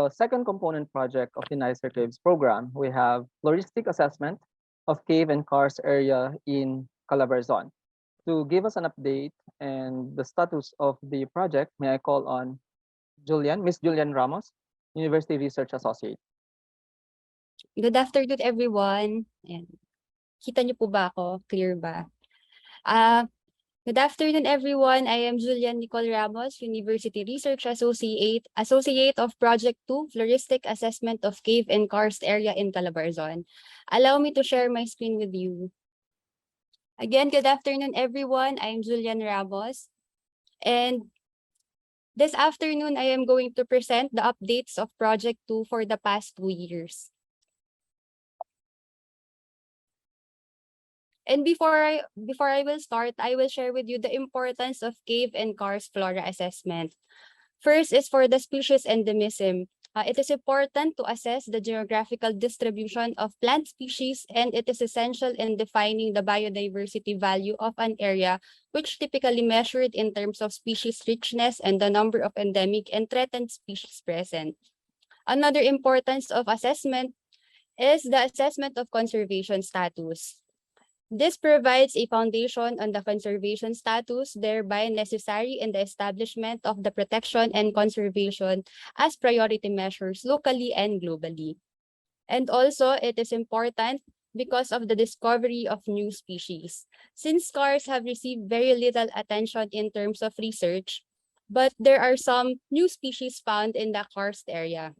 the second component project of the Nicer Caves program, we have Floristic assessment of cave and karst area in CALABARZON. To give us an update and the status of the project, may I call on Miss Julian Ramos, University Research Associate. Good afternoon, everyone. Ayan. Kita niyo po ba ako? Clear ba? Good afternoon, everyone. I am Julian Nicole Ramos, University Research Associate of Project 2, Floristic Assessment of Cave and Karst Area in CALABARZON. Allow me to share my screen with you. Again, good afternoon, everyone. I am Julian Ramos. And this afternoon, I am going to present the updates of Project 2 for the past 2 years. And before I will start, I will share with you the importance of cave and karst flora assessment. First is for the species endemism. It is important to assess the geographical distribution of plant species, and it is essential in defining the biodiversity value of an area, which typically measured in terms of species richness and the number of endemic and threatened species present. Another importance of assessment is the assessment of conservation status. This provides a foundation on the conservation status, thereby necessary in the establishment of the protection and conservation as priority measures locally and globally. And also, it is important because of the discovery of new species. Since karst have received very little attention in terms of research, but there are some new species found in the karst area.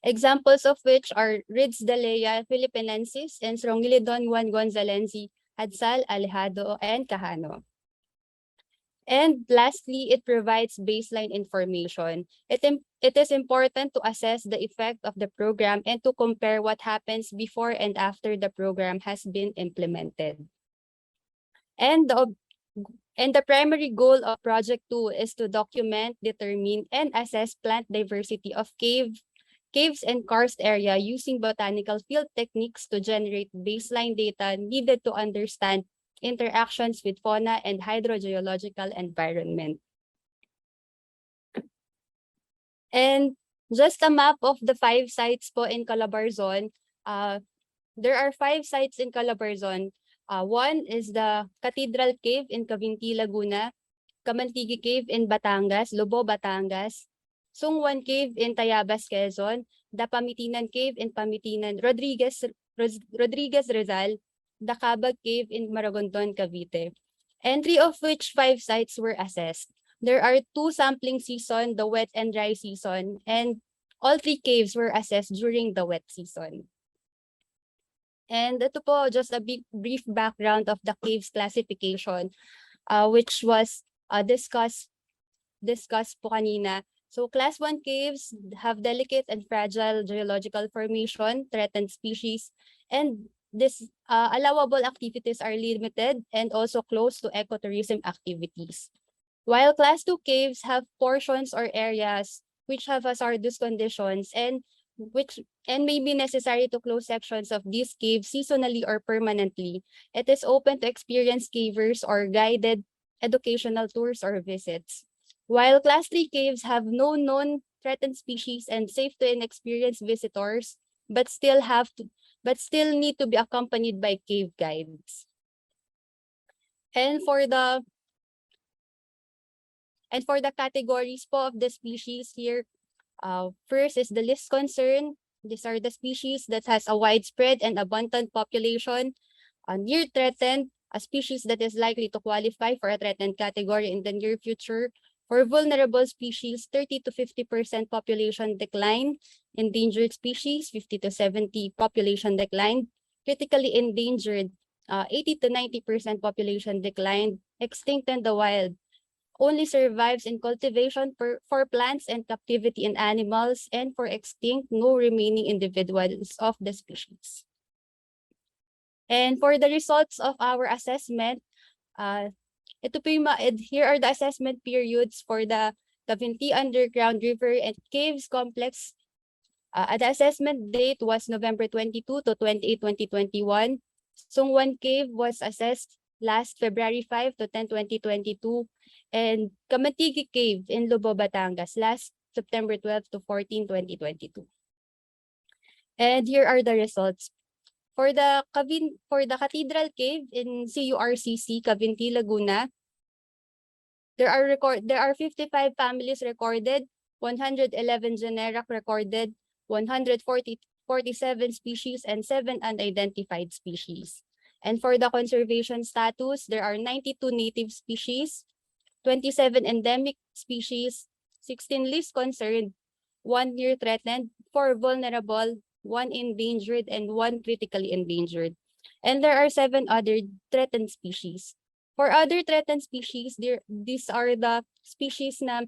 Examples of which are Ridsdalea philippinensis and Strongylodon gonzalensi, Hadsal, Alejado, and Kahano. And lastly, it provides baseline information. It is important to assess the effect of the program and to compare what happens before and after the program has been implemented. And the primary goal of Project 2 is to document, determine, and assess plant diversity of caves and karst area using botanical field techniques to generate baseline data needed to understand interactions with fauna and hydrogeological environment. And just a map of the 5 sites po in CALABARZON. There are 5 sites in CALABARZON. One is the Cathedral Cave in Cavinti, Laguna, Kamantigi Cave in Batangas, Lobo, Batangas, Sungwan Cave in Tayabas, Quezon, the Pamitinan Cave in Pamitinan, Rodriguez Rizal, the Cabag Cave in Maragondon, Cavite. And 3 of which 5 sites were assessed. There are 2 sampling season, the wet and dry season, and all 3 caves were assessed during the wet season. And ito po, just a brief background of the caves classification, which was discussed po kanina. So class 1 caves have delicate and fragile geological formation, threatened species, and this allowable activities are limited and also close to ecotourism activities. While class 2 caves have portions or areas which have hazardous conditions and may be necessary to close sections of these caves seasonally or permanently, it is open to experienced cavers or guided educational tours or visits. While class 3 caves have no known threatened species and safe to inexperienced visitors, but still need to be accompanied by cave guides. And for the categories po of the species here, first is the least concern. These are the species that has a widespread and abundant population. Near threatened, a species that is likely to qualify for a threatened category in the near future. For vulnerable species, 30 to 50% population decline. Endangered species, 50 to 70% population decline. Critically endangered, 80 to 90% population decline. Extinct in the wild, only survives in cultivation for plants and captivity in animals, and for extinct, no remaining individuals of the species. And for the results of our assessment, here are the assessment periods for the Cavinti Underground River and Caves Complex. The assessment date was November 22 to 28, 2021. Sungwan Cave was assessed last February 5 to 10, 2022. And Kamantigi Cave in Lobo, Batangas last September 12 to 14, 2022. And here are the results. For the Cathedral Cave in CURCC, Cavinti, Laguna, there are 55 families recorded, 111 genera recorded, 147 species, and 7 unidentified species. And for the conservation status, there are 92 native species, 27 endemic species, 16 least concerned, 1 near threatened, 4 vulnerable, 1 endangered, and 1 critically endangered. And there are 7 other threatened species. For other threatened species, these are the species na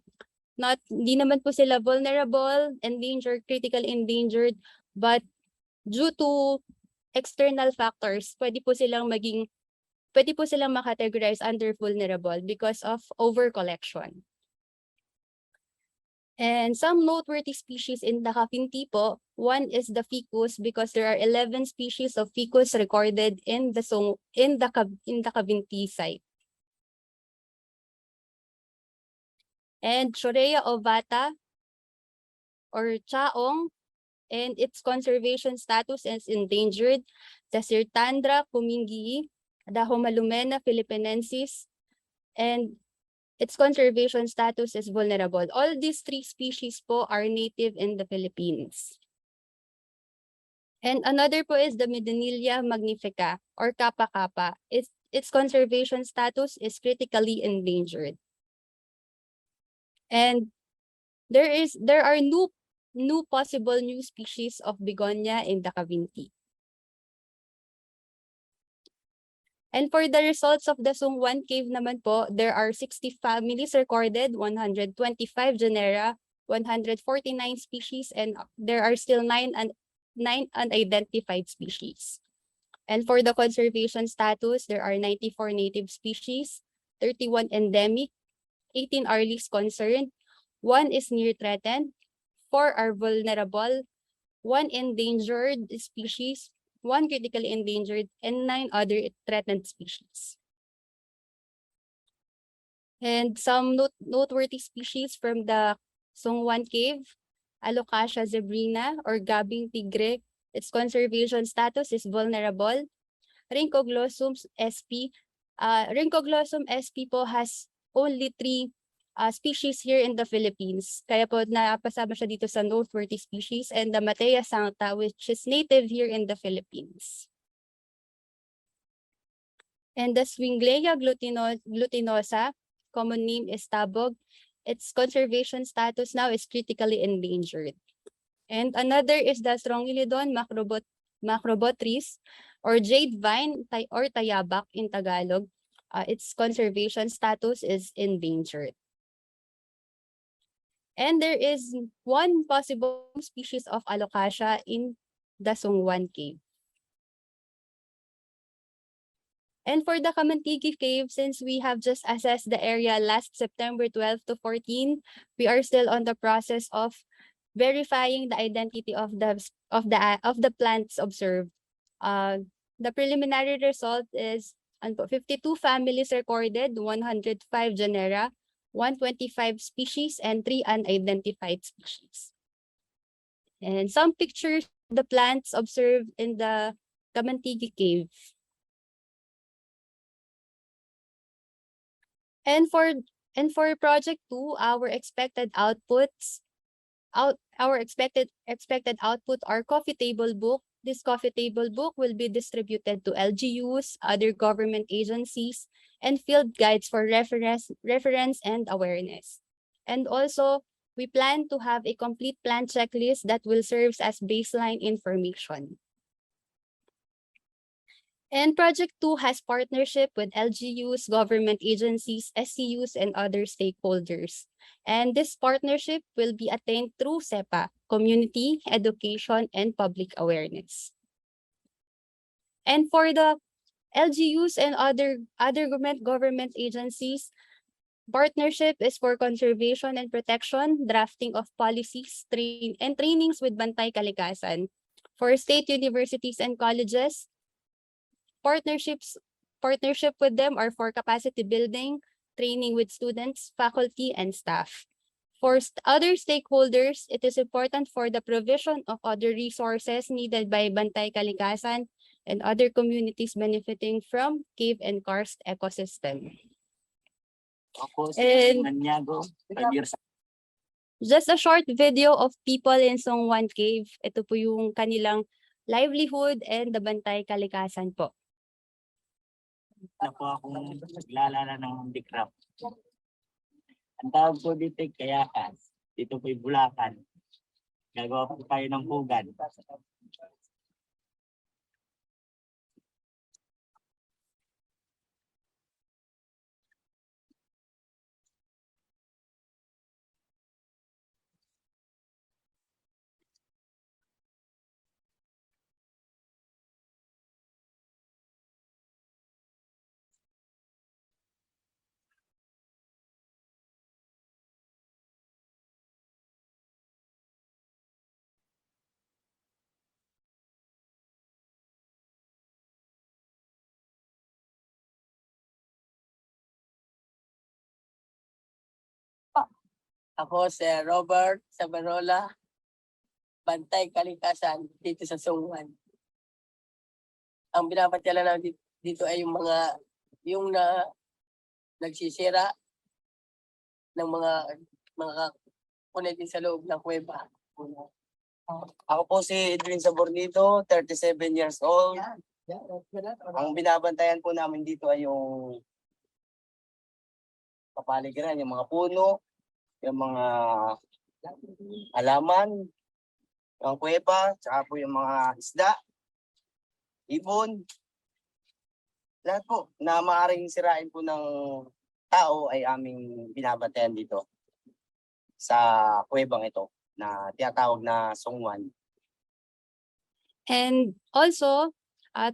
hindi naman po sila vulnerable, endangered, critically endangered, but due to external factors, pwede po silang makategorize under vulnerable because of overcollection. And some noteworthy species in the Cavinti po, one is the ficus because there are 11 species of ficus recorded in the Cavinti site. And Chorea ovata or chaong, and its conservation status is endangered. The Sirtandra kumingii, the Homalumena philippinensis, and its conservation status is vulnerable. All these 3 species po are native in the Philippines. And another po is the Medinilla magnifica or kappa-kappa. Its conservation status is critically endangered. And there are new possible new species of begonia in the Cavinti. And for the results of the Sungwan Cave naman po, there are 60 families recorded, 125 genera, 149 species, and there are still 9 unidentified species. And for the conservation status, there are 94 native species, 31 endemic, 18 are least concerned, 1 is near threatened, 4 are vulnerable, 1 endangered species, 1 critically endangered, and 9 other threatened species. And some noteworthy species from the Sungwan Cave, Alocasia zebrina or gabing tigre, its conservation status is vulnerable. Rhynchoglossum sp, Rhynchoglossum sp po has only 3 species here in the Philippines. Kaya po napasama siya dito sa noteworthy species, and the Matea sancta, which is native here in the Philippines. And the Swinglea glutinosa, common name is tabog. Its conservation status now is critically endangered. And another is the Strongylodon macrobotris or jade vine or tayabak in Tagalog. Its conservation status is endangered. And there is 1 possible species of Alocasia in the Sungwan Cave. And for the Kamantigi Cave, since we have just assessed the area last September 12 to 14, we are still on the process of verifying the identity of the plants observed. The preliminary result is 52 families recorded, 105 genera, 125 species, and 3 unidentified species. And some pictures of the plants observed in the Kamantigi Cave. And for project 2, our expected outputs, our expected output are coffee table book. This coffee table book will be distributed to LGUs, other government agencies, and field guides for reference and awareness. And also, we plan to have a complete plan checklist that will serve as baseline information. And Project 2 has partnership with LGUs, government agencies, SCUs, and other stakeholders. And this partnership will be attained through SEPA, community, education, and public awareness. And for the LGUs and other government agencies, partnership is for conservation and protection, drafting of policies, and trainings with Bantay Kalikasan. For state universities and colleges, partnership with them are for capacity building, training with students, faculty, and staff. For other stakeholders, it is important for the provision of other resources needed by Bantay Kalikasan and other communities benefiting from cave and karst ecosystem. And just a short video of people in Songwan Cave. Ito po yung kanilang livelihood and the Bantay Kalikasan po. Na po akong naglalala ng handicraft. Ang tawag po dito ay kayakan. Dito po ay Bulacan. Gagawa po tayo ng pugad. Ako si Robert Sabarola, Bantay Kalikasan, dito sa Songwan. Ang binapatyalan namin dito ay yung nagsisira ng mga kunetin sa loob ng kuweba. Ako po si Edwin Sabornito, 37 years old. Ang binabantayan po namin dito ay yung kapaligiran, yung mga puno, yung mga halaman, yung kuweba, tsaka po yung mga isda, ibon. Lahat po na maaaring sirain po ng tao ay aming binabantayan dito sa kuwebang ito na tinatawag na Songwan. And also,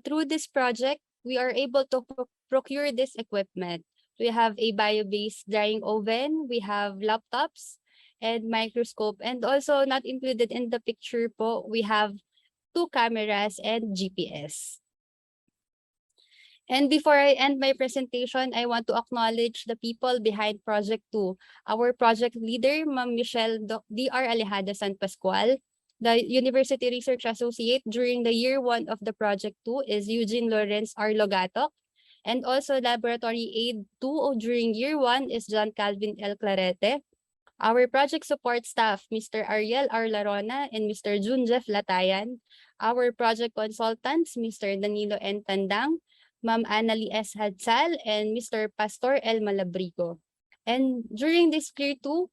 through this project, we are able to procure this equipment. We have a bio-based drying oven, we have laptops and microscope, and also not included in the picture po, we have 2 cameras and GPS. And before I end my presentation, I want to acknowledge the people behind Project 2. Our project leader, Ma'am Michelle D.R. Alejada San Pascual. The University Research Associate during the year 1 of the Project 2 is Eugene Lawrence R. Logato. And also Laboratory Aid 2 during year 1 is John Calvin L. Clarete. Our project support staff, Mr. Ariel R. Larona and Mr. Jun Jeff Latayan. Our project consultants, Mr. Danilo N. Tandang, Ma'am Annalie S. Hadsal, and Mr. Pastor L. Malabrigo. And during this year 2,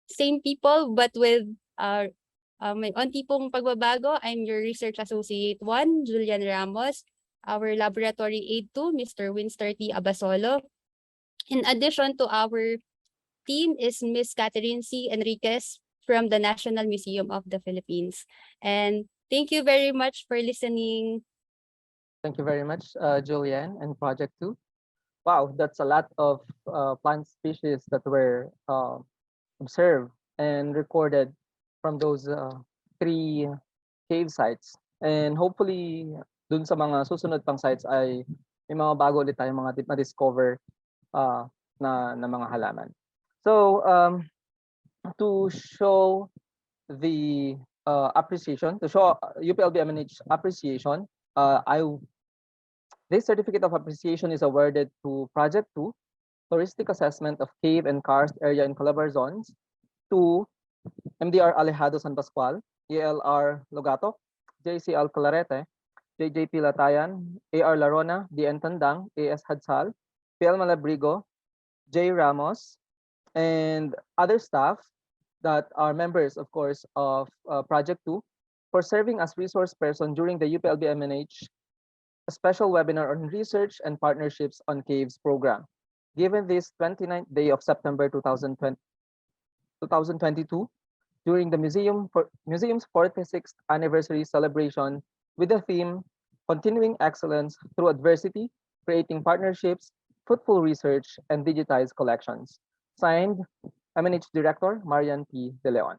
same people but with may onti pong pagbabago. I'm your Research Associate 1, Julian Ramos. Our Laboratory Aid 2, Mr. Winster T. Abasolo. In addition to our team is Ms. Catherine C. Enriquez from the National Museum of the Philippines. And thank you very much for listening. Thank you very much, Julianne and Project 2. Wow, that's a lot of plant species that were observed and recorded from those 3 cave sites. And hopefully, dun sa mga susunod pang sites ay may mga bago ulit tayong mga na-discover na mga halaman. So, to show the appreciation, to show UPLB MNH appreciation, this certificate of appreciation is awarded to Project 2, Floristic Assessment of Cave and Karst Area in CALABARZON, to MDR Alejado San Pascual, ELR Logato, JCL Clarete, JJP Latayan, AR Larona, DN Tandang, AS Hadsal, PL Malabrigo, J Ramos, and other staff that are members, of course, of Project 2 for serving as resource person during the UPLB MNH a special webinar on research and partnerships on caves program. Given this 29th day of September 2022, during the museum's 46th anniversary celebration with the theme Continuing Excellence Through Adversity, Creating Partnerships, Fruitful Research, and Digitized Collections. Signed, MNH Director Marian P. De Leon.